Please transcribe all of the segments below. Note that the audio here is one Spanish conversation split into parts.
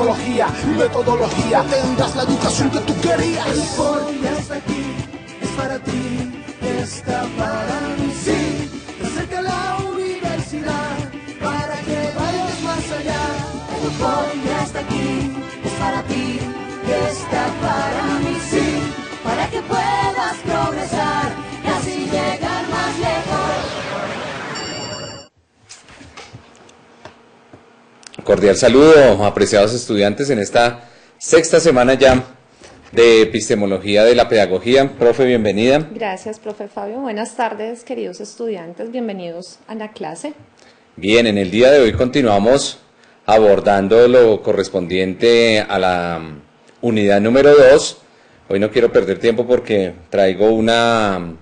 tecnología y metodología, tendrás la educación que tú querías. El Forti ya está aquí, es para ti, está para mí, sí. Te acerca a la universidad para que vayas más allá. El Forti ya está aquí, es para ti, está para mí, sí. Para que puedas progresar y así llegar más lejos. Cordial saludo, apreciados estudiantes, en esta sexta semana ya de epistemología de la pedagogía. Profe, bienvenida. Gracias, profe Fabio. Buenas tardes, queridos estudiantes. Bienvenidos a la clase. Bien, en el día de hoy continuamos abordando lo correspondiente a la unidad número 2. Hoy no quiero perder tiempo porque traigo una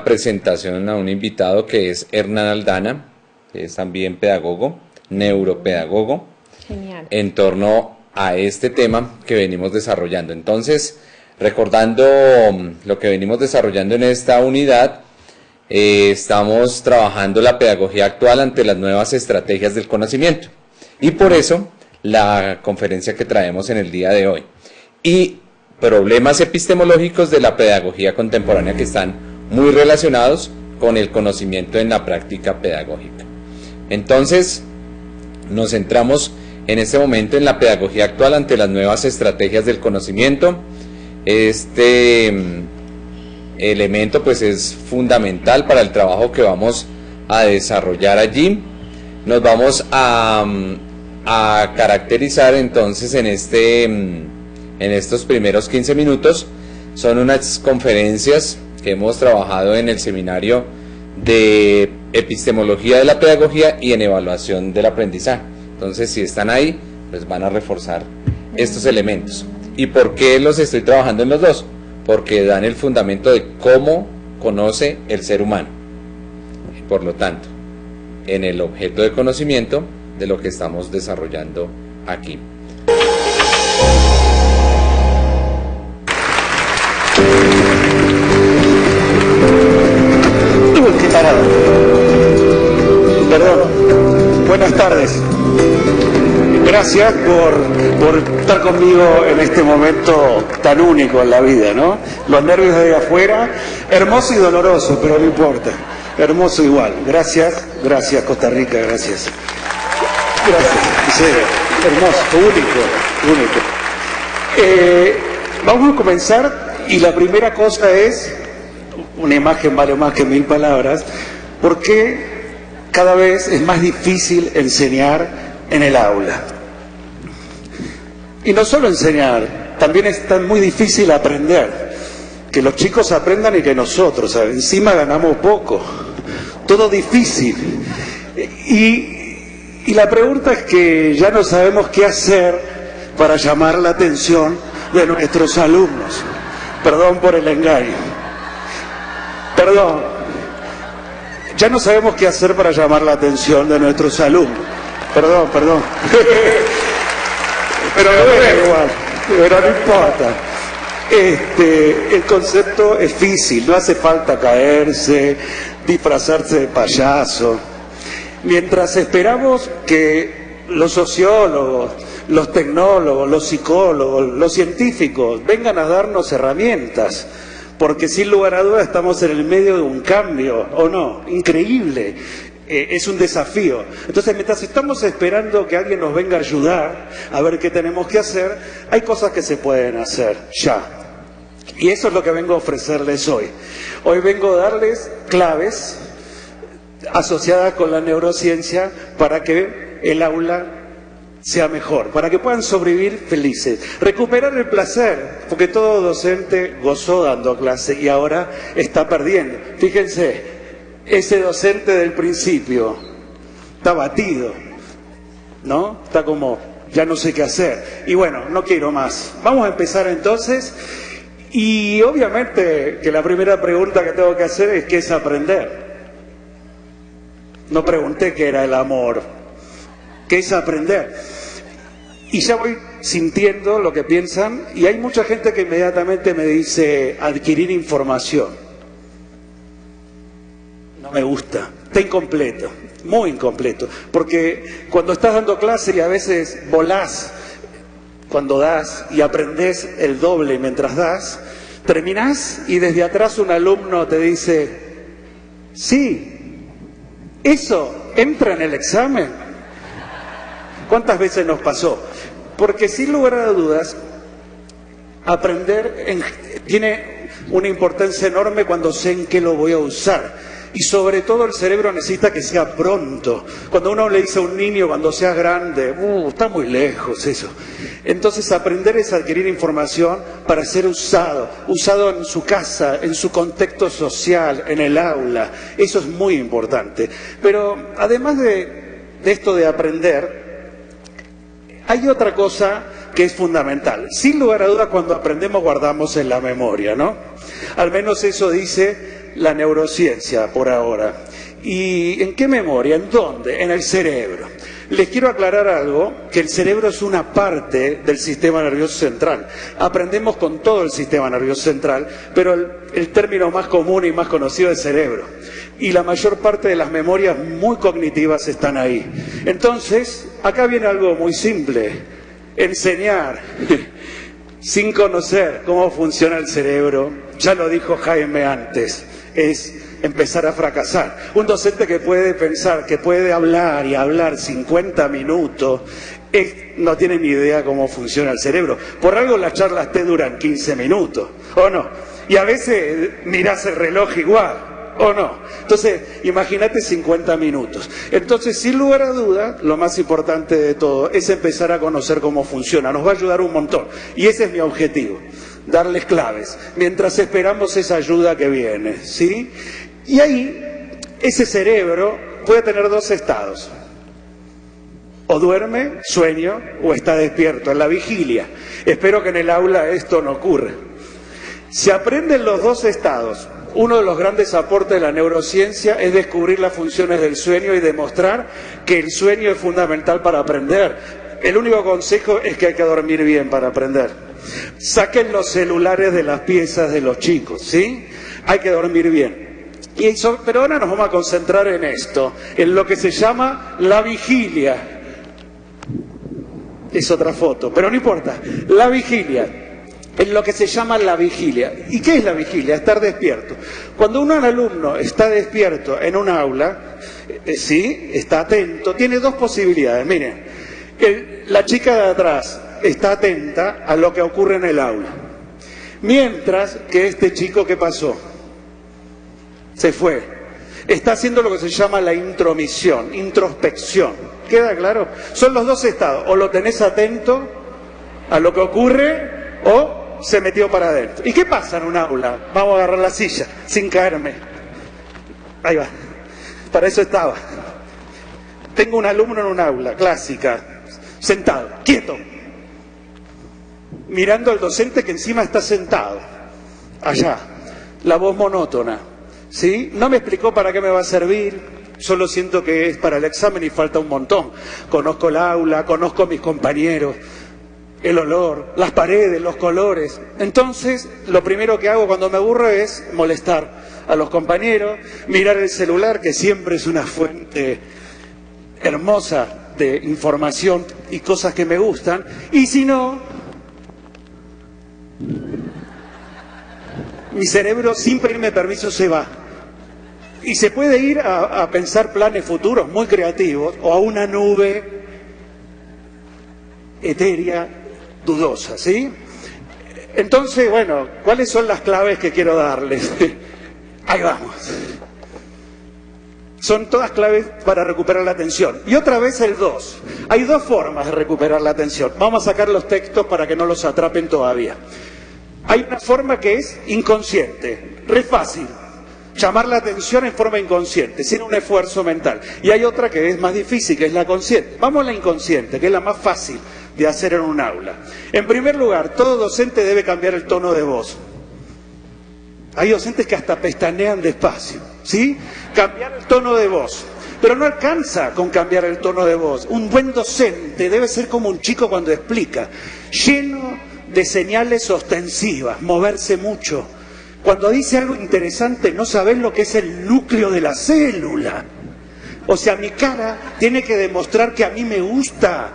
presentación a un invitado que es Hernán Aldana, que es también pedagogo, neuropedagogo. Genial. En torno a este tema que venimos desarrollando. Entonces, recordando lo que venimos desarrollando en esta unidad, estamos trabajando la pedagogía actual ante las nuevas estrategias del conocimiento. Y por eso, la conferencia que traemos en el día de hoy. Y problemas epistemológicos de la pedagogía contemporánea que están muy relacionados con el conocimiento en la práctica pedagógica. Entonces, nos centramos en este momento en la pedagogía actual ante las nuevas estrategias del conocimiento. Este elemento pues es fundamental para el trabajo que vamos a desarrollar allí. Nos vamos a caracterizar entonces en estos primeros 15 minutos. Son unas conferencias que hemos trabajado en el seminario de epistemología de la pedagogía y en evaluación del aprendizaje. Entonces, si están ahí, pues van a reforzar estos elementos. ¿Y por qué los estoy trabajando en los dos? Porque dan el fundamento de cómo conoce el ser humano. Por lo tanto, en el objeto de conocimiento de lo que estamos desarrollando aquí. Qué tarado. Perdón. Buenas tardes. Gracias por estar conmigo en este momento tan único en la vida, ¿no? Los nervios de afuera, hermoso y doloroso, pero no importa. Hermoso igual. Gracias, gracias Costa Rica, gracias. Gracias, en serio. Hermoso, único. Vamos a comenzar y la primera cosa es, una imagen vale más que 1000 palabras, porque cada vez es más difícil enseñar en el aula. Y no solo enseñar, también es tan muy difícil aprender. Que los chicos aprendan y que nosotros, encima ganamos poco. Todo difícil. Y la pregunta es que ya no sabemos qué hacer para llamar la atención de nuestros alumnos. Perdón por el engaño. Perdón. Ya no sabemos qué hacer para llamar la atención de nuestros alumnos. Perdón. Pero igual, pero no importa. El concepto es difícil, no hace falta caerse, disfrazarse de payaso. Mientras esperamos que los sociólogos, los tecnólogos, los psicólogos, los científicos vengan a darnos herramientas, porque sin lugar a dudas estamos en el medio de un cambio, ¿o no? Increíble. Es un desafío. Entonces, mientras estamos esperando que alguien nos venga a ayudar a ver qué tenemos que hacer, hay cosas que se pueden hacer ya. Y eso es lo que vengo a ofrecerles hoy. Hoy vengo a darles claves asociadas con la neurociencia para que el aula sea mejor, para que puedan sobrevivir felices. Recuperar el placer, porque todo docente gozó dando clase y ahora está perdiendo. Fíjense, ese docente del principio está batido, ¿no? Está como, ya no sé qué hacer. Y bueno, no quiero más. Vamos a empezar entonces. Y obviamente que la primera pregunta que tengo que hacer es ¿qué es aprender? No pregunté qué era el amor. ¿Qué es aprender? Y ya voy sintiendo lo que piensan. Y hay mucha gente que inmediatamente me dice adquirir información. No me gusta, está incompleto. muy incompleto, porque cuando estás dando clase y a veces volás cuando das y aprendés el doble mientras das, terminás y desde atrás un alumno te dice, sí, ¿eso entra en el examen? ¿Cuántas veces nos pasó? Porque sin lugar a dudas, aprender tiene una importancia enorme cuando sé en qué lo voy a usar. Y sobre todo el cerebro necesita que sea pronto. Cuando uno le dice a un niño, cuando seas grande, está muy lejos eso. Entonces aprender es adquirir información para ser usado en su casa, en su contexto social, en el aula. Eso es muy importante. Pero además de esto de aprender, hay otra cosa que es fundamental. Sin lugar a dudas, cuando aprendemos guardamos en la memoria, ¿no? Al menos eso dice la neurociencia por ahora. ¿Y en qué memoria? ¿En dónde? En el cerebro. Les quiero aclarar algo, que el cerebro es una parte del sistema nervioso central. Aprendemos con todo el sistema nervioso central, pero el término más común y más conocido es cerebro. Y la mayor parte de las memorias muy cognitivas están ahí. Entonces, acá viene algo muy simple. Enseñar sin conocer cómo funciona el cerebro, ya lo dijo Jaime antes, es empezar a fracasar. Un docente que puede pensar, que puede hablar y hablar 50 minutos, no tiene ni idea cómo funciona el cerebro. Por algo las charlas te duran 15 minutos, ¿o no? Y a veces mirás el reloj igual, ¿o no? Entonces, imagínate 50 minutos. Entonces, sin lugar a dudas, lo más importante de todo es empezar a conocer cómo funciona. Nos va a ayudar un montón. Y ese es mi objetivo, darles claves, mientras esperamos esa ayuda que viene, ¿sí? Y ahí, ese cerebro puede tener dos estados. O duerme, sueño, o está despierto, en la vigilia. Espero que en el aula esto no ocurra. Se aprenden los dos estados. Uno de los grandes aportes de la neurociencia es descubrir las funciones del sueño y demostrar que el sueño es fundamental para aprender. El único consejo es que hay que dormir bien para aprender. Saquen los celulares de las piezas de los chicos, ¿sí? Hay que dormir bien. Pero ahora nos vamos a concentrar en esto, en lo que se llama la vigilia. Es otra foto, pero no importa. La vigilia. En lo que se llama la vigilia. ¿Y qué es la vigilia? Estar despierto. Cuando un alumno está despierto en un aula, sí, está atento, tiene dos posibilidades. Miren, la chica de atrás está atenta a lo que ocurre en el aula. Mientras que este chico, ¿qué pasó? Se fue. Está haciendo lo que se llama la intromisión, introspección. ¿Queda claro? Son los dos estados. O lo tenés atento a lo que ocurre, o se metió para adentro. ¿Y qué pasa en un aula? Vamos a agarrar la silla, sin caerme. Ahí va. Para eso estaba. Tengo un alumno en un aula, clásica, sentado, quieto, mirando al docente que encima está sentado, allá, la voz monótona, ¿sí? No me explicó para qué me va a servir, solo siento que es para el examen y falta un montón. Conozco el aula, conozco a mis compañeros, el olor, las paredes, los colores. Entonces, lo primero que hago cuando me aburro es molestar a los compañeros, mirar el celular, que siempre es una fuente hermosa de información y cosas que me gustan, y si no, mi cerebro, sin pedirme permiso, se va. Y se puede ir a pensar planes futuros muy creativos, o a una nube etérea, dudosa, ¿sí? Entonces, bueno, ¿cuáles son las claves que quiero darles? Ahí vamos. Son todas claves para recuperar la atención. Y otra vez el 2. Hay dos formas de recuperar la atención. Vamos a sacar los textos para que no los atrapen todavía. Hay una forma que es inconsciente, re fácil. Llamar la atención en forma inconsciente, sin un esfuerzo mental. Y hay otra que es más difícil, que es la consciente. Vamos a la inconsciente, que es la más fácil de hacer en un aula. En primer lugar, todo docente debe cambiar el tono de voz. Hay docentes que hasta pestañean despacio, ¿sí? Cambiar el tono de voz. Pero no alcanza con cambiar el tono de voz. Un buen docente debe ser como un chico cuando explica, lleno de señales ostensivas, moverse mucho. Cuando dice algo interesante, no sabés lo que es el núcleo de la célula. O sea, mi cara tiene que demostrar que a mí me gusta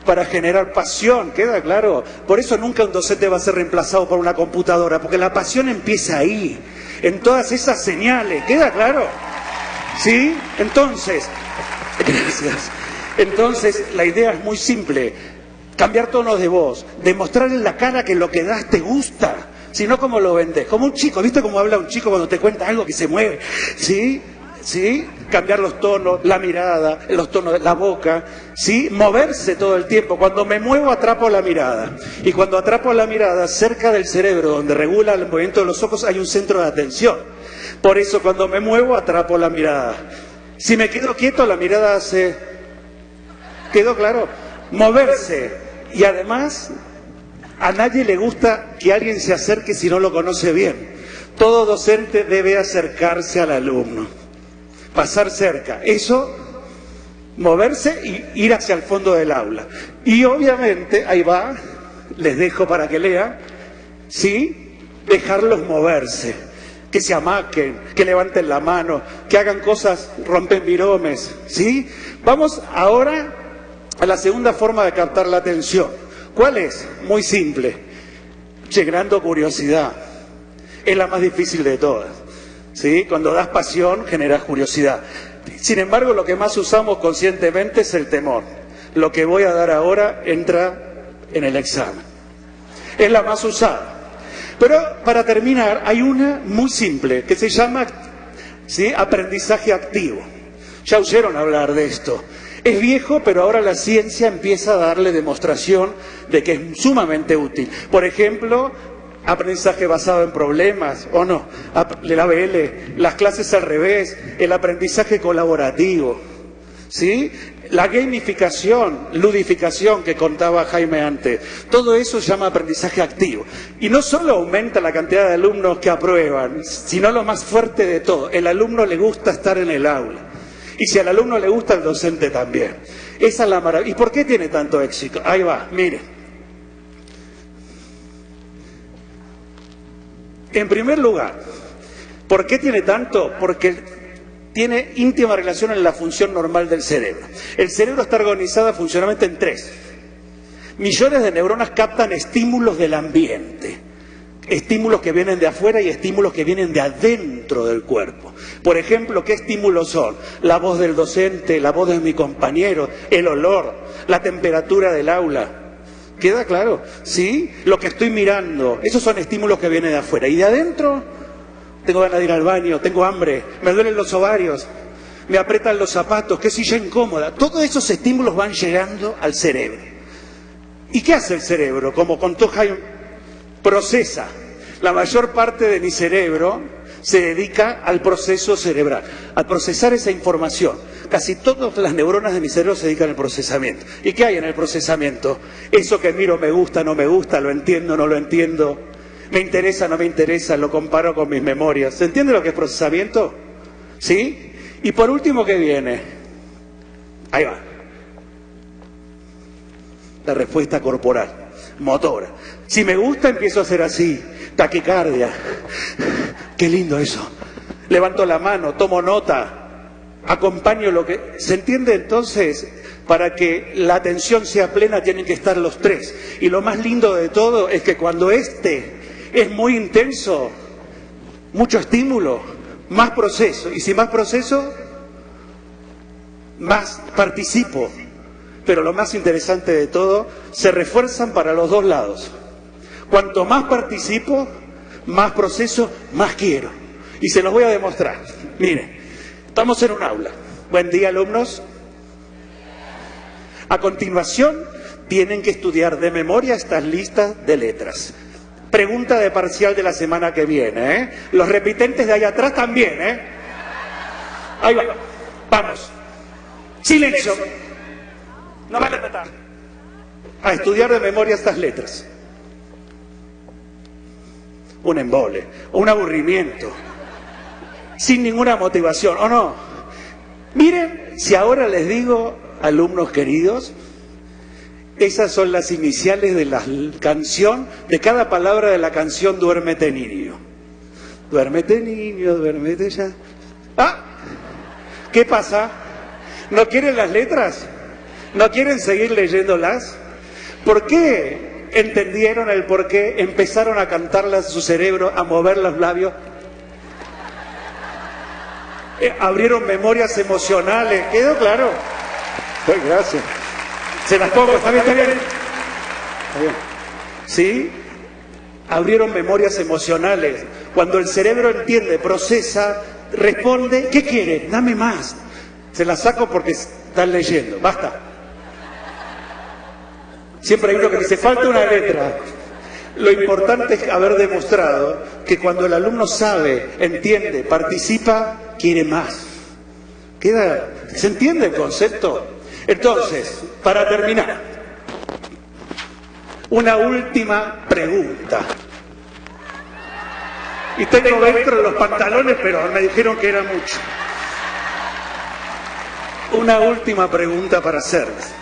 para generar pasión, ¿queda claro? Por eso nunca un docente va a ser reemplazado por una computadora, porque la pasión empieza ahí, en todas esas señales, ¿queda claro? ¿Sí? Entonces, gracias. Entonces, la idea es muy simple, cambiar tonos de voz, demostrar en la cara que lo que das te gusta, si no, ¿cómo lo vendes? Como un chico, ¿viste cómo habla un chico cuando te cuenta algo que se mueve? ¿Sí? ¿Sí? Cambiar los tonos, la mirada, los tonos de la boca, ¿sí? Moverse todo el tiempo. Cuando me muevo atrapo la mirada. Y cuando atrapo la mirada, cerca del cerebro, donde regula el movimiento de los ojos, hay un centro de atención. Por eso cuando me muevo atrapo la mirada. Si me quedo quieto, la mirada hace... ¿Quedó claro? Moverse. Y además, a nadie le gusta que alguien se acerque si no lo conoce bien. Todo docente debe acercarse al alumno. Pasar cerca, eso, moverse y ir hacia el fondo del aula. Y obviamente, ahí va, les dejo para que lean, ¿sí? Dejarlos moverse, que se amaquen, que levanten la mano, que hagan cosas, rompen viromes, ¿sí? Vamos ahora a la segunda forma de captar la atención. ¿Cuál es? Muy simple, generando curiosidad. Es la más difícil de todas. ¿Sí? Cuando das pasión, generas curiosidad. Sin embargo, lo que más usamos conscientemente es el temor. Lo que voy a dar ahora entra en el examen. Es la más usada. Pero para terminar, hay una muy simple que se llama, ¿sí?, aprendizaje activo. Ya oyeron hablar de esto. Es viejo, pero ahora la ciencia empieza a darle demostración de que es sumamente útil. Por ejemplo, aprendizaje basado en problemas, o no, el ABL, las clases al revés, el aprendizaje colaborativo, ¿sí? La gamificación, ludificación que contaba Jaime antes, todo eso se llama aprendizaje activo. Y no solo aumenta la cantidad de alumnos que aprueban, sino lo más fuerte de todo, el alumno le gusta estar en el aula. Y si al alumno le gusta, al docente también. Esa es la maravilla. ¿Y por qué tiene tanto éxito? Ahí va, miren. En primer lugar, ¿por qué tiene tanto? Porque tiene íntima relación en la función normal del cerebro. El cerebro está organizado funcionalmente en 3. Millones de neuronas captan estímulos del ambiente. Estímulos que vienen de afuera y estímulos que vienen de adentro del cuerpo. Por ejemplo, ¿qué estímulos son? La voz del docente, la voz de mi compañero, el olor, la temperatura del aula. ¿Queda claro? ¿Sí? Lo que estoy mirando, esos son estímulos que vienen de afuera. Y de adentro, tengo ganas de ir al baño, tengo hambre, me duelen los ovarios, me aprietan los zapatos, qué silla incómoda. Todos esos estímulos van llegando al cerebro. ¿Y qué hace el cerebro? Como contó Jaime, procesa. La mayor parte de mi cerebro se dedica al proceso cerebral, a procesar esa información. Casi todas las neuronas de mi cerebro se dedican al procesamiento. ¿Y qué hay en el procesamiento? Eso que miro, me gusta, no me gusta, lo entiendo, no lo entiendo, me interesa, no me interesa, lo comparo con mis memorias. ¿Se entiende lo que es procesamiento? ¿Sí? Y por último, ¿qué viene? Ahí va. La respuesta corporal, motora. Si me gusta, empiezo a hacer así, taquicardia. Qué lindo eso. Levanto la mano, tomo nota. Acompaño lo que... ¿Se entiende entonces? Para que la atención sea plena tienen que estar los 3. Y lo más lindo de todo es que cuando es muy intenso, mucho estímulo, más proceso. Y si más proceso, más participo. Pero lo más interesante de todo, se refuerzan para los dos lados. Cuanto más participo, más proceso, más quiero. Y se los voy a demostrar. Miren. Estamos en un aula. Buen día, alumnos. A continuación, tienen que estudiar de memoria estas listas de letras. Pregunta de parcial de la semana que viene, ¿eh? Los repitentes de ahí atrás también, ¿eh? Ahí va. Vamos. Silencio. No me repetan. A estudiar de memoria estas letras. Un embole, un aburrimiento. Sin ninguna motivación, ¿o no? Miren, si ahora les digo, alumnos queridos, esas son las iniciales de la canción, de cada palabra de la canción Duérmete niño. Duérmete niño, duérmete ya. ¿Ah? ¿Qué pasa? ¿No quieren las letras? ¿No quieren seguir leyéndolas? ¿Por qué entendieron el por qué? Empezaron a cantarlas su cerebro, a mover los labios. Abrieron memorias emocionales. ¿Quedó claro? Pues gracias. Se las pongo, ¿está bien? ¿Está bien? ¿Está bien? ¿Sí? Abrieron memorias emocionales. Cuando el cerebro entiende, procesa, responde, ¿qué quiere? Dame más. Se las saco porque están leyendo. Basta. Siempre hay uno que dice, falta una letra. Lo importante es haber demostrado que cuando el alumno sabe, entiende, participa, quiere más. ¿Se entiende el concepto? Entonces, para terminar, una última pregunta. Y tengo dentro de los pantalones, pero me dijeron que era mucho. Una última pregunta para hacerles.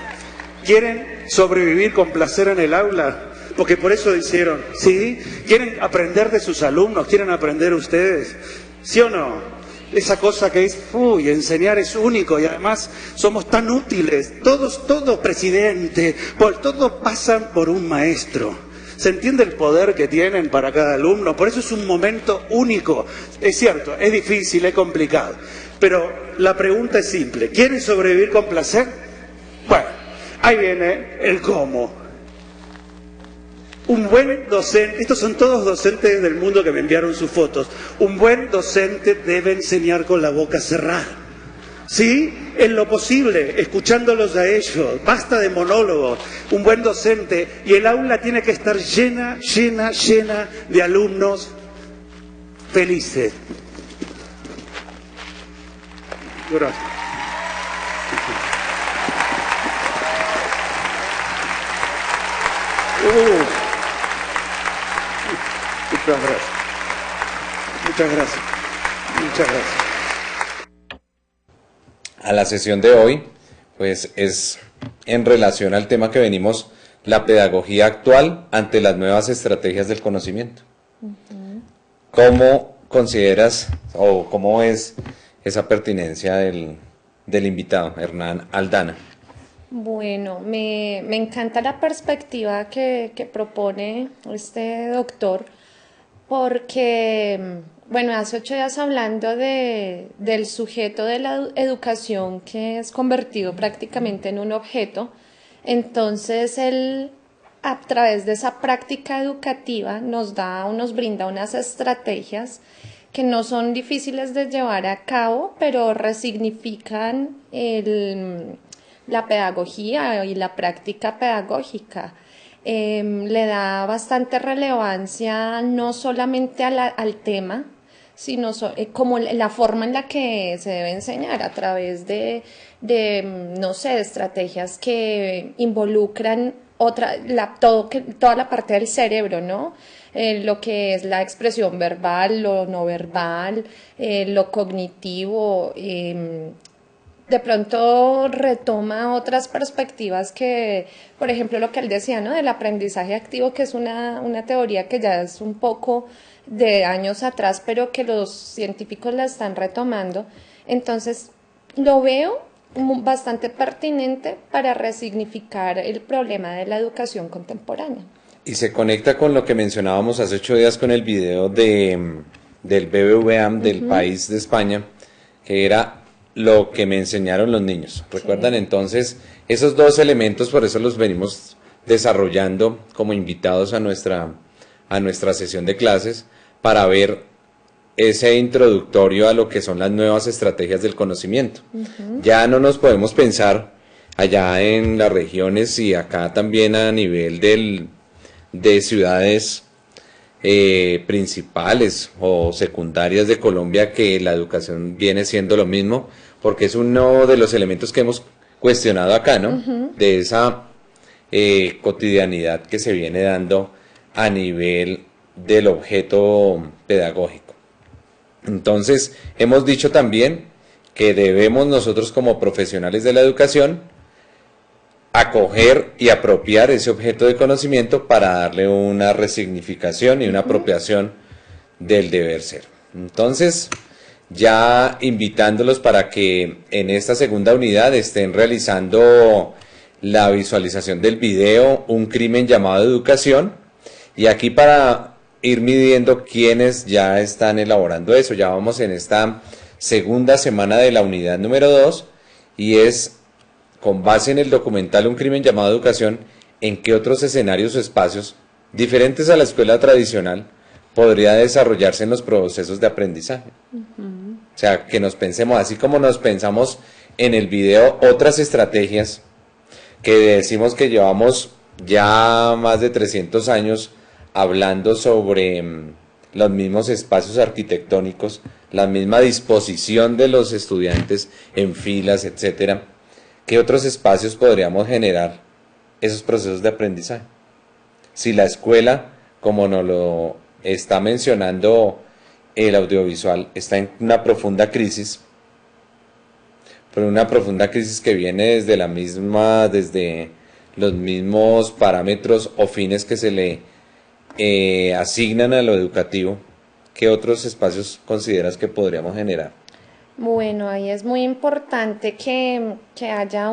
¿Quieren sobrevivir con placer en el aula? Porque por eso hicieron, ¿sí? ¿Quieren aprender de sus alumnos? ¿Quieren aprender ustedes? ¿Sí o no? Esa cosa que es, uy, enseñar es único y además somos tan útiles. Todos, presidente, todos pasan por un maestro. ¿Se entiende el poder que tienen para cada alumno? Por eso es un momento único. Es cierto, es difícil, es complicado. Pero la pregunta es simple. ¿Quieren sobrevivir con placer? Bueno, ahí viene el cómo. Un buen docente, estos son todos docentes del mundo que me enviaron sus fotos, un buen docente debe enseñar con la boca cerrada, ¿sí? En lo posible, escuchándolos a ellos, basta de monólogos, un buen docente, y el aula tiene que estar llena de alumnos felices. Gracias. Muchas gracias. Muchas gracias. Muchas gracias. A la sesión de hoy, pues es en relación al tema que venimos, la pedagogía actual ante las nuevas estrategias del conocimiento. ¿Cómo consideras o cómo es esa pertinencia del invitado, Hernán Aldana? Bueno, me encanta la perspectiva que propone este doctor, porque, bueno, hace 8 días hablando del sujeto de la educación que es convertido prácticamente en un objeto, entonces él, a través de esa práctica educativa, nos brinda unas estrategias que no son difíciles de llevar a cabo, pero resignifican la pedagogía y la práctica pedagógica. Le da bastante relevancia no solamente al tema, sino como la forma en la que se debe enseñar a través de estrategias que involucran toda la parte del cerebro, ¿no? Lo que es la expresión verbal, lo no verbal, lo cognitivo. De pronto retoma otras perspectivas que, por ejemplo, lo que él decía, ¿no? Del aprendizaje activo, que es una teoría que ya es un poco de años atrás, pero que los científicos la están retomando. Entonces, lo veo bastante pertinente para resignificar el problema de la educación contemporánea. Y se conecta con lo que mencionábamos hace 8 días con el video del BBVA, del país de España, que era lo que me enseñaron los niños. ¿Recuerdan? Sí. Entonces, esos dos elementos, por eso los venimos desarrollando como invitados a nuestra sesión de clases, para ver ese introductorio a lo que son las nuevas estrategias del conocimiento. Ya no nos podemos pensar allá en las regiones y acá también a nivel de ciudades principales o secundarias de Colombia, que la educación viene siendo lo mismo, porque es uno de los elementos que hemos cuestionado acá, ¿no? De esa cotidianidad que se viene dando a nivel del objeto pedagógico. Entonces, hemos dicho también que debemos nosotros como profesionales de la educación acoger y apropiar ese objeto de conocimiento para darle una resignificación y una apropiación del deber ser. Entonces, ya invitándolos para que en esta segunda unidad estén realizando la visualización del video Un crimen llamado educación, y aquí para ir midiendo quiénes ya están elaborando eso. Ya vamos en esta segunda semana de la unidad número 2 y es con base en el documental Un crimen llamado educación, en qué otros escenarios o espacios diferentes a la escuela tradicional podría desarrollarse en los procesos de aprendizaje. O sea, que nos pensemos, así como nos pensamos en el video otras estrategias que decimos que llevamos ya más de 300 años hablando sobre los mismos espacios arquitectónicos, la misma disposición de los estudiantes en filas, etcétera. ¿Qué otros espacios podríamos generar esos procesos de aprendizaje? Si la escuela, como nos lo está mencionando el audiovisual, está en una profunda crisis, pero una profunda crisis que viene desde los mismos parámetros o fines que se le asignan a lo educativo, ¿qué otros espacios consideras que podríamos generar? Bueno, ahí es muy importante que haya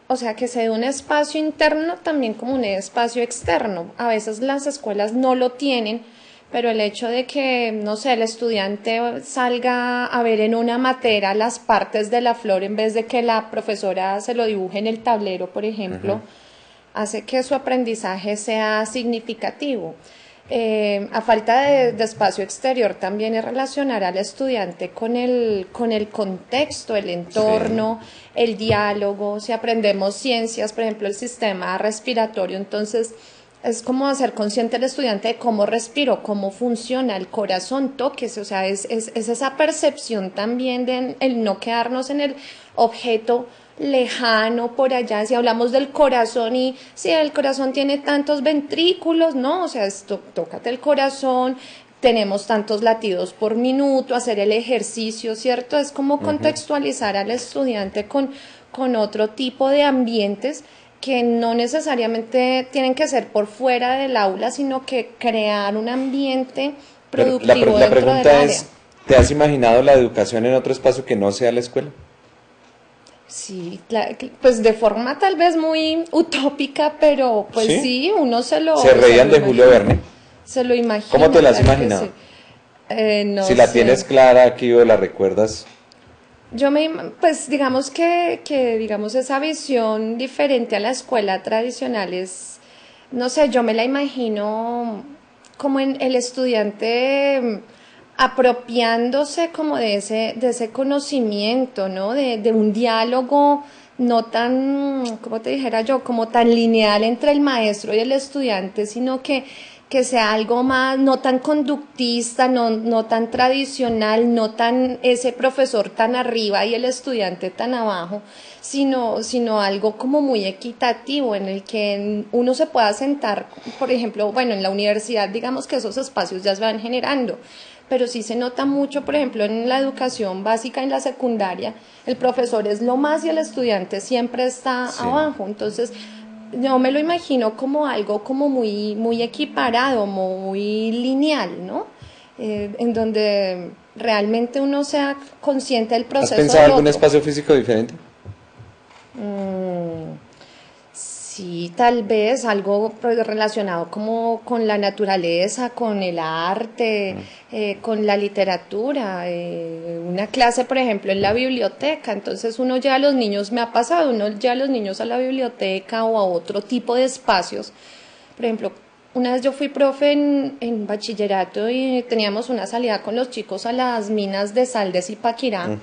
o sea, que se dé un espacio interno también como un espacio externo. A veces las escuelas no lo tienen, pero el hecho de que, no sé, el estudiante salga a ver en una matera las partes de la flor en vez de que la profesora se lo dibuje en el tablero, por ejemplo, hace que su aprendizaje sea significativo. A falta de espacio exterior también es relacionar al estudiante con el contexto, el entorno, el diálogo. Si aprendemos ciencias, por ejemplo, el sistema respiratorio, entonces es como hacer consciente al estudiante de cómo respiro, cómo funciona el corazón, toques, o sea, es esa percepción también de el no quedarnos en el objeto lejano por allá. Si hablamos del corazón y si el corazón tiene tantos ventrículos, no, o sea, tócate el corazón, tenemos tantos latidos por minuto, hacer el ejercicio, ¿cierto? Es como contextualizar al estudiante con otro tipo de ambientes que no necesariamente tienen que ser por fuera del aula, sino que crear un ambiente productivo la dentro del pregunta área. es, ¿te has imaginado la educación en otro espacio que no sea la escuela? Sí, pues de forma tal vez muy utópica, pero pues sí, uno Se reían de Julio Verne. Se lo imagina. ¿Cómo te la has claro que imaginado? sí. No Si la sé. tienes clara aquí o la recuerdas. Pues digamos que digamos esa visión diferente a la escuela tradicional es, no sé, yo me la imagino como en el estudiante apropiándose como de ese conocimiento, ¿no? De un diálogo no tan, como te dijera yo, como tan lineal entre el maestro y el estudiante, sino que sea algo más, no tan conductista, no tan tradicional, no tan ese profesor tan arriba y el estudiante tan abajo, sino algo como muy equitativo en el que uno se pueda sentar, por ejemplo, bueno, en la universidad digamos que esos espacios ya se van generando, pero sí se nota mucho, por ejemplo, en la educación básica, en la secundaria, el profesor es lo más y el estudiante siempre está abajo, entonces yo me lo imagino como algo como muy equiparado, muy lineal, ¿no? En donde realmente uno sea consciente del proceso. ¿Has pensado del algún otro. espacio físico diferente? Sí, tal vez algo relacionado como con la naturaleza, con el arte, con la literatura. Una clase, por ejemplo, en la biblioteca. Entonces uno lleva a los niños, me ha pasado, uno lleva a los niños a la biblioteca o a otro tipo de espacios. Por ejemplo, una vez yo fui profe en bachillerato y teníamos una salida con los chicos a las minas de sal de Zipaquirá.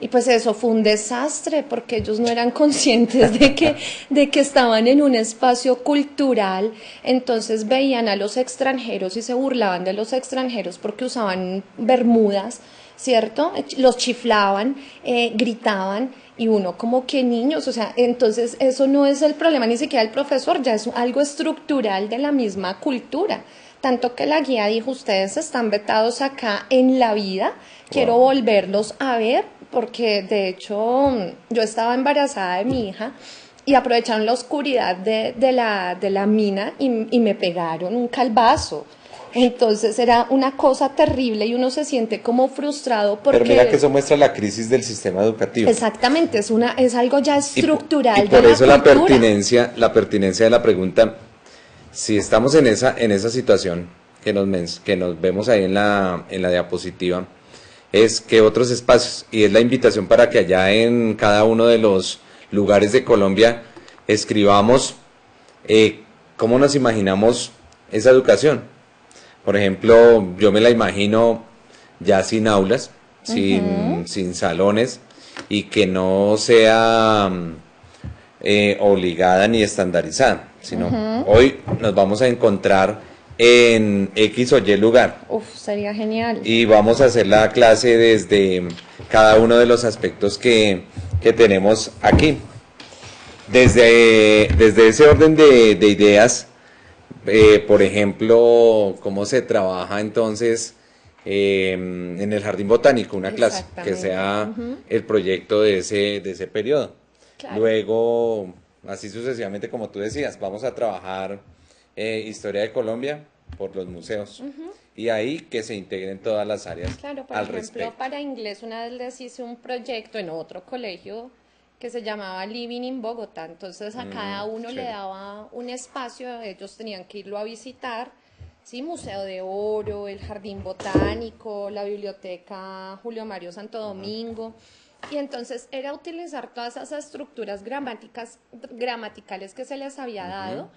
Y pues eso fue un desastre porque ellos no eran conscientes de que estaban en un espacio cultural, entonces veían a los extranjeros y se burlaban de los extranjeros porque usaban bermudas, ¿cierto? Los chiflaban, gritaban y uno como que niños, o sea, entonces eso no es el problema ni siquiera del profesor, ya es algo estructural de la misma cultura. Tanto que la guía dijo, ustedes están vetados acá en la vida, quiero volverlos a ver, porque de hecho yo estaba embarazada de mi hija y aprovecharon la oscuridad de la mina y me pegaron un calvazo. Entonces era una cosa terrible y uno se siente como frustrado porque... Pero mira que eso muestra la crisis del sistema educativo. Exactamente, es algo ya estructural y por de eso la cultura. la pertinencia de la pregunta, si estamos en esa situación que nos vemos ahí en la diapositiva, es que otros espacios, y es la invitación para que allá en cada uno de los lugares de Colombia escribamos cómo nos imaginamos esa educación. Por ejemplo, yo me la imagino ya sin aulas, sin salones, y que no sea obligada ni estandarizada, sino hoy nos vamos a encontrar en X o Y lugar. Uf, sería genial. Y vamos a hacer la clase desde cada uno de los aspectos que tenemos aquí. Desde ese orden de ideas, por ejemplo, cómo se trabaja entonces en el jardín botánico, una clase, que sea el proyecto de ese periodo. Claro. Luego, así sucesivamente, como tú decías, vamos a trabajar historia de Colombia por los museos. Y ahí que se integren todas las áreas Claro, por al ejemplo, respecto. para inglés una vez les hice un proyecto en otro colegio que se llamaba Living in Bogotá. Entonces a cada uno le chévere. daba un espacio, ellos tenían que irlo a visitar, ¿sí? Museo de Oro, el Jardín Botánico, la Biblioteca Julio Mario Santo Domingo. Y entonces era utilizar todas esas estructuras gramaticales que se les había dado,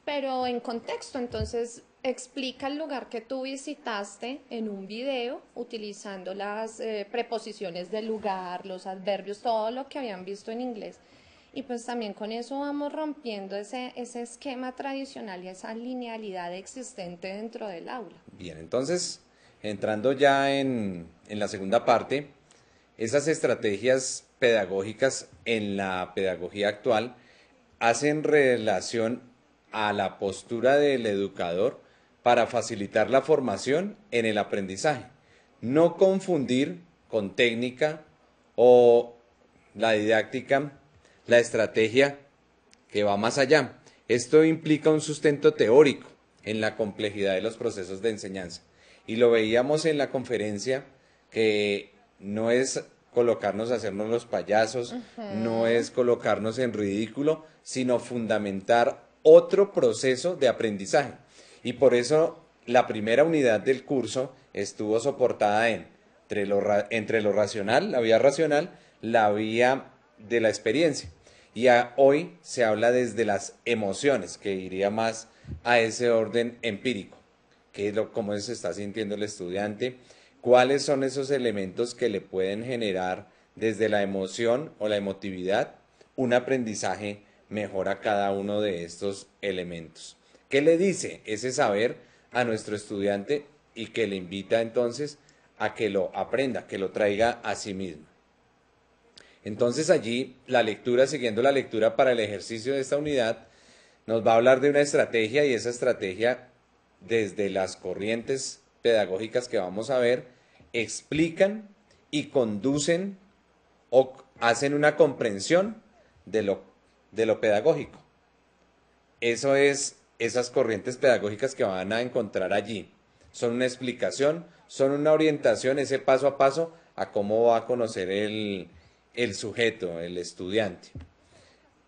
pero en contexto. Entonces explica el lugar que tú visitaste en un video utilizando las preposiciones del lugar, los adverbios, todo lo que habían visto en inglés. Y pues también con eso vamos rompiendo ese esquema tradicional y esa linealidad existente dentro del aula. Bien, entonces, entrando ya en la segunda parte, esas estrategias pedagógicas en la pedagogía actual hacen relación a la postura del educador para facilitar la formación en el aprendizaje. No confundir con técnica o la didáctica, la estrategia que va más allá. Esto implica un sustento teórico en la complejidad de los procesos de enseñanza. Y lo veíamos en la conferencia, que no es colocarnos a hacernos los payasos, no es colocarnos en ridículo, sino fundamentar otro proceso de aprendizaje. Y por eso la primera unidad del curso estuvo soportada entre lo racional, la vía racional, la vía de la experiencia. Y hoy se habla desde las emociones, que iría más a ese orden empírico, que es cómo se está sintiendo el estudiante, cuáles son esos elementos que le pueden generar desde la emoción o la emotividad un aprendizaje mejor a cada uno de estos elementos. ¿Qué le dice ese saber a nuestro estudiante y que le invita entonces a que lo aprenda, que lo traiga a sí mismo? Entonces allí la lectura, siguiendo la lectura para el ejercicio de esta unidad, nos va a hablar de una estrategia, y esa estrategia, desde las corrientes pedagógicas que vamos a ver, explican y conducen o hacen una comprensión de lo pedagógico. Eso es esas corrientes pedagógicas que van a encontrar allí. Son una explicación, son una orientación, ese paso a paso a cómo va a conocer el sujeto, el estudiante.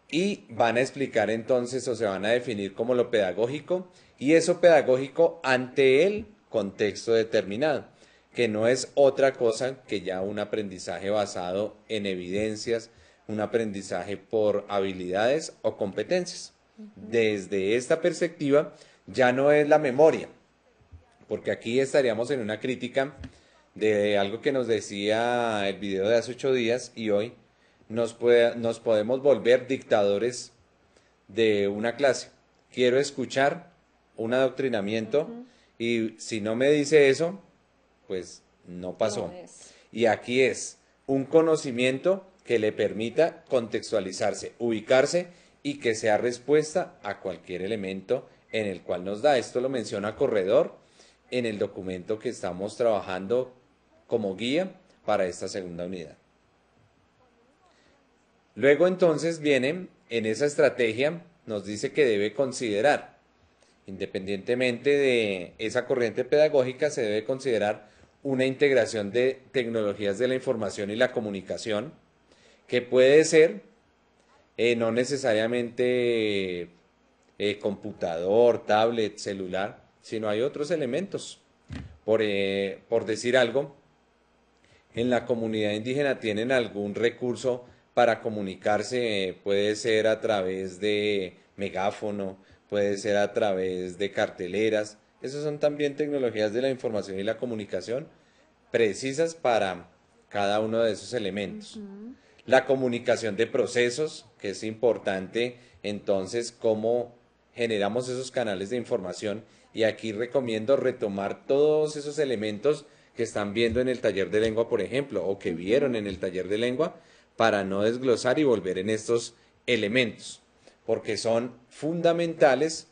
Y van a explicar entonces, o se van a definir como lo pedagógico, y eso pedagógico ante el contexto determinado, que no es otra cosa que ya un aprendizaje basado en evidencias, un aprendizaje por habilidades o competencias. Desde esta perspectiva ya no es la memoria, porque aquí estaríamos en una crítica de algo que nos decía el video de hace 8 días, y hoy nos podemos volver dictadores de una clase. Quiero escuchar un adoctrinamiento y si no me dice eso, pues no pasó. No es. Y aquí es un conocimiento que le permita contextualizarse, ubicarse y que sea respuesta a cualquier elemento en el cual nos da. Esto lo menciona Corredor en el documento que estamos trabajando como guía para esta segunda unidad. Luego entonces viene en esa estrategia, nos dice que debe considerar. Independientemente de esa corriente pedagógica, se debe considerar una integración de tecnologías de la información y la comunicación, que puede ser no necesariamente computador, tablet, celular, sino hay otros elementos. Por decir algo, en la comunidad indígena tienen algún recurso para comunicarse, puede ser a través de megáfono, puede ser a través de carteleras. Esas son también tecnologías de la información y la comunicación precisas para cada uno de esos elementos. La comunicación de procesos, que es importante, entonces, cómo generamos esos canales de información. Y aquí recomiendo retomar todos esos elementos que están viendo en el taller de lengua, por ejemplo, o que vieron en el taller de lengua, para no desglosar y volver en estos elementos, porque son fundamentales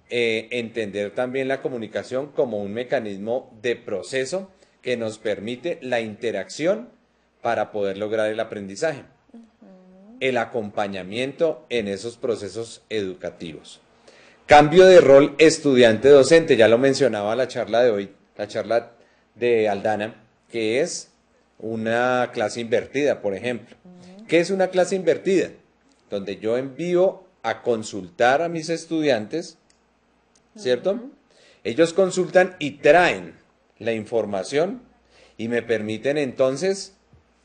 entender también la comunicación como un mecanismo de proceso que nos permite la interacción para poder lograr el aprendizaje, el acompañamiento en esos procesos educativos. Cambio de rol estudiante-docente, ya lo mencionaba la charla de hoy, la charla de Aldana, que es una clase invertida, por ejemplo. ¿Qué es una clase invertida? Donde yo envío a consultar a mis estudiantes, ¿cierto? Ellos consultan y traen la información y me permiten entonces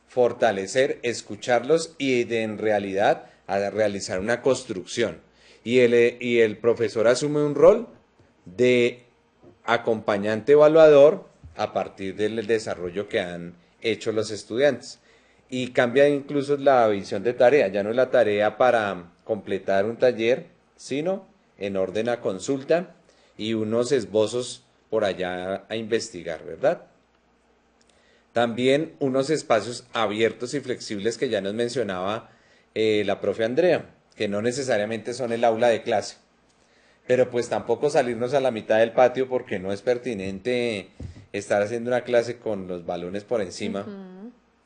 fortalecer, escucharlos y en realidad a realizar una construcción. Y el profesor asume un rol de acompañante evaluador a partir del desarrollo que han hecho los estudiantes. Y cambia incluso la visión de tarea, ya no es la tarea para completar un taller, sino en orden a consulta y unos esbozos por allá a investigar, ¿verdad? También unos espacios abiertos y flexibles que ya nos mencionaba la profe Andrea, que no necesariamente son el aula de clase, pero pues tampoco salirnos a la mitad del patio porque no es pertinente estar haciendo una clase con los balones por encima,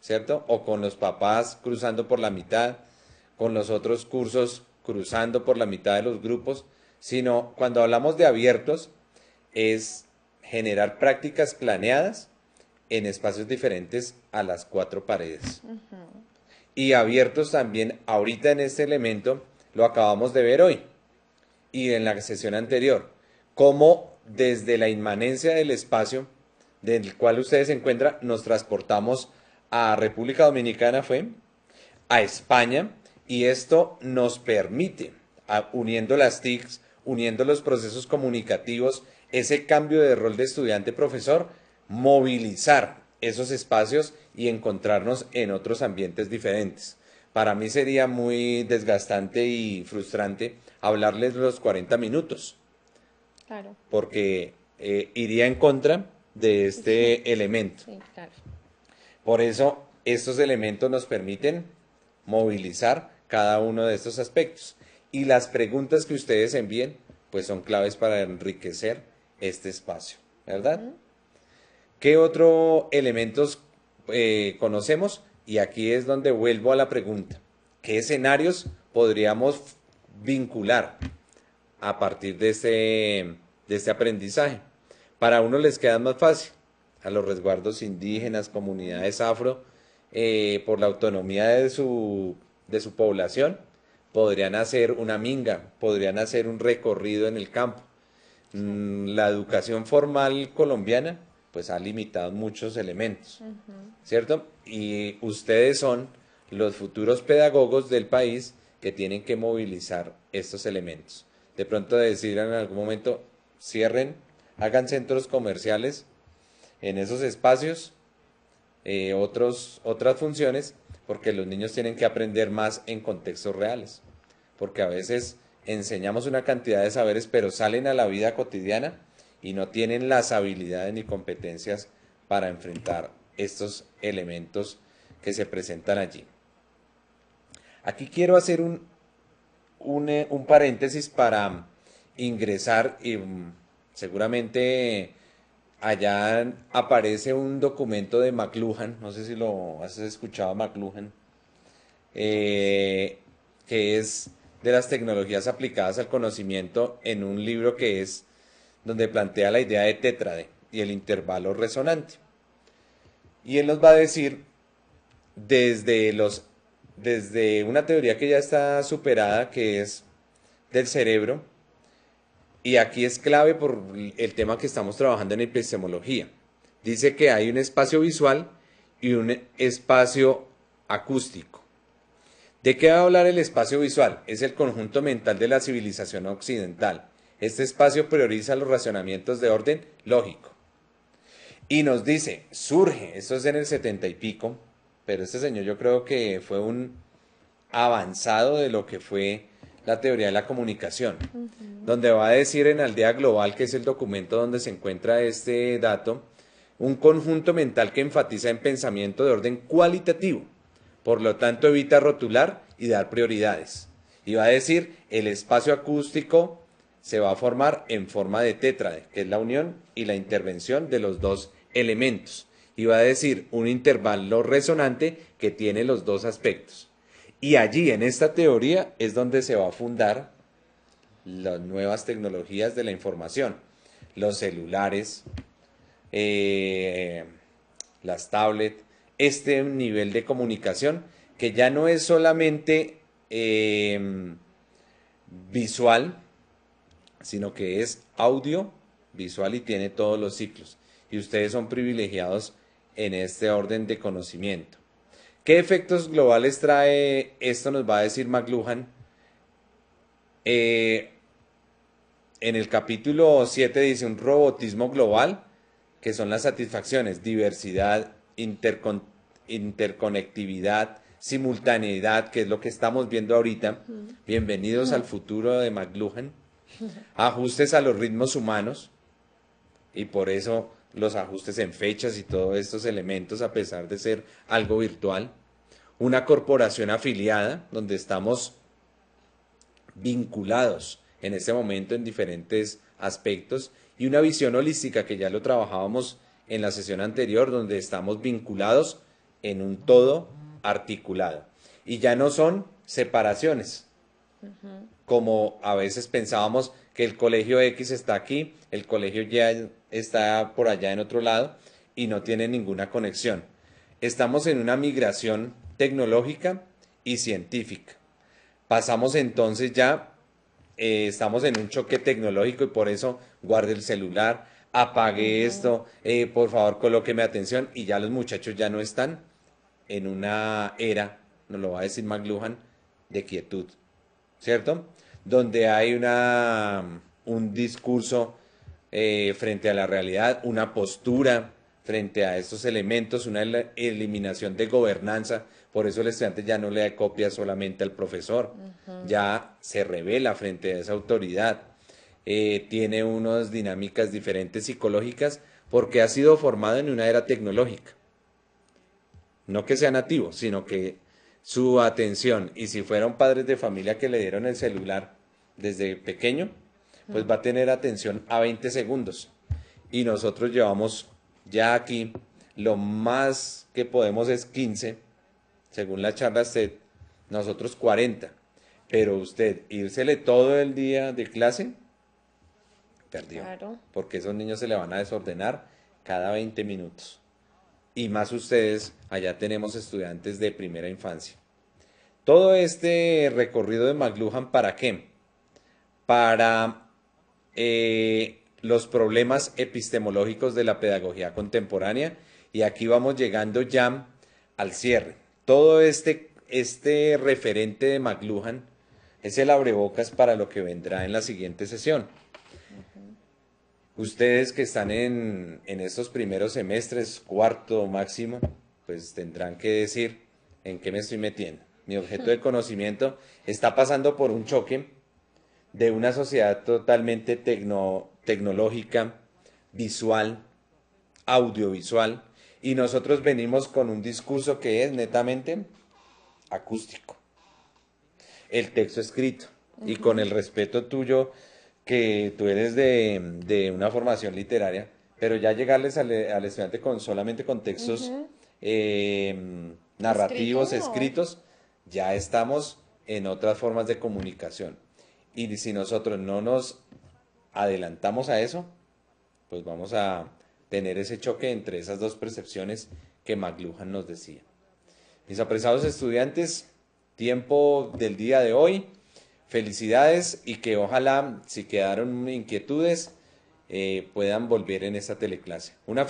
¿cierto? O con los papás cruzando por la mitad, con los otros cursos cruzando por la mitad de los grupos, sino cuando hablamos de abiertos es generar prácticas planeadas en espacios diferentes a las cuatro paredes. Y abiertos también, ahorita en este elemento, lo acabamos de ver hoy y en la sesión anterior, cómo desde la inmanencia del espacio del cual ustedes se encuentran, nos transportamos a República Dominicana, a España, y esto nos permite, uniendo las TICs, uniendo los procesos comunicativos, ese cambio de rol de estudiante-profesor, movilizar esos espacios y encontrarnos en otros ambientes diferentes. Para mí sería muy desgastante y frustrante hablarles los 40 minutos, Claro. porque iría en contra de este elemento. Sí, claro. Por eso, estos elementos nos permiten movilizar cada uno de estos aspectos. Y las preguntas que ustedes envíen, pues son claves para enriquecer este espacio, ¿verdad? ¿Qué otros elementos conocemos? Y aquí es donde vuelvo a la pregunta. ¿Qué escenarios podríamos vincular a partir de este aprendizaje? Para unos les queda más fácil, a los resguardos indígenas, comunidades afro, por la autonomía de su población, podrían hacer una minga, podrían hacer un recorrido en el campo. La educación formal colombiana pues ha limitado muchos elementos, ¿cierto? Y ustedes son los futuros pedagogos del país que tienen que movilizar estos elementos. De pronto decir en algún momento, cierren, hagan centros comerciales en esos espacios, otras funciones, porque los niños tienen que aprender más en contextos reales, porque a veces enseñamos una cantidad de saberes, pero salen a la vida cotidiana y no tienen las habilidades ni competencias para enfrentar estos elementos que se presentan allí. Aquí quiero hacer un paréntesis para ingresar y seguramente allá aparece un documento de McLuhan, no sé si lo has escuchado a McLuhan, que es de las tecnologías aplicadas al conocimiento en un libro que es donde plantea la idea de tétrade y el intervalo resonante. Y él nos va a decir desde una teoría que ya está superada, que es del cerebro, y aquí es clave por el tema que estamos trabajando en epistemología. Dice que hay un espacio visual y un espacio acústico. ¿De qué va a hablar el espacio visual? Es el conjunto mental de la civilización occidental. Este espacio prioriza los razonamientos de orden lógico. Y nos dice, surge, esto es en el 70 y pico, pero este señor yo creo que fue un avanzado de lo que fue la teoría de la comunicación, donde va a decir en Aldea Global, que es el documento donde se encuentra este dato, un conjunto mental que enfatiza en pensamiento de orden cualitativo, por lo tanto evita rotular y dar prioridades. Y va a decir, el espacio acústico se va a formar en forma de tétrade, que es la unión y la intervención de los dos elementos. Y va a decir un intervalo resonante que tiene los dos aspectos. Y allí, en esta teoría, es donde se va a fundar las nuevas tecnologías de la información. Los celulares, las tablets, este nivel de comunicación que ya no es solamente visual, sino que es audio, visual y tiene todos los ciclos. Y ustedes son privilegiados en este orden de conocimiento. ¿Qué efectos globales trae esto? Nos va a decir McLuhan. En el capítulo 7 dice un robotismo global, que son las satisfacciones, diversidad, interconectividad, simultaneidad, que es lo que estamos viendo ahorita. Bienvenidos al futuro de McLuhan. Ajustes a los ritmos humanos, y por eso los ajustes en fechas y todos estos elementos, a pesar de ser algo virtual. Una corporación afiliada, donde estamos vinculados en este momento en diferentes aspectos, y una visión holística, que ya lo trabajábamos en la sesión anterior, donde estamos vinculados en un todo articulado. Y ya no son separaciones, como a veces pensábamos que el colegio X está aquí, el colegio Y está por allá en otro lado y no tiene ninguna conexión. Estamos en una migración tecnológica y científica. Pasamos entonces ya, estamos en un choque tecnológico y por eso guarde el celular, apague esto, por favor colóqueme atención, y ya los muchachos ya no están en una era, nos lo va a decir McLuhan, de quietud, ¿cierto? Donde hay un discurso frente a la realidad, una postura frente a estos elementos, una eliminación de gobernanza. Por eso el estudiante ya no le copia solamente al profesor, ya se revela frente a esa autoridad. Tiene unas dinámicas diferentes psicológicas porque ha sido formado en una era tecnológica. No que sea nativo, sino que su atención, y si fueron padres de familia que le dieron el celular desde pequeño, pues va a tener atención a 20 segundos. Y nosotros llevamos ya aquí, lo más que podemos es 15, según la charla STED, nosotros 40. Pero usted, írsele todo el día de clase, perdió. Claro. Porque esos niños se le van a desordenar cada 20 minutos. Y más ustedes, allá tenemos estudiantes de primera infancia. Todo este recorrido de McLuhan, ¿para qué? Para los problemas epistemológicos de la pedagogía contemporánea, y aquí vamos llegando ya al cierre. Todo este referente de McLuhan es el abrebocas para lo que vendrá en la siguiente sesión. Ustedes que están en estos primeros semestres, cuarto máximo, pues tendrán que decir en qué me estoy metiendo. Mi objeto de conocimiento está pasando por un choque de una sociedad totalmente tecnológica, visual, audiovisual, y nosotros venimos con un discurso que es netamente acústico. El texto escrito, y con el respeto tuyo, que tú eres de una formación literaria, pero ya llegarles al estudiante solamente con textos narrativos, escritos, ya estamos en otras formas de comunicación. Y si nosotros no nos adelantamos a eso, pues vamos a tener ese choque entre esas dos percepciones que McLuhan nos decía. Mis apresados estudiantes, tiempo del día de hoy, felicidades y que ojalá, si quedaron inquietudes, puedan volver en esta teleclase. Una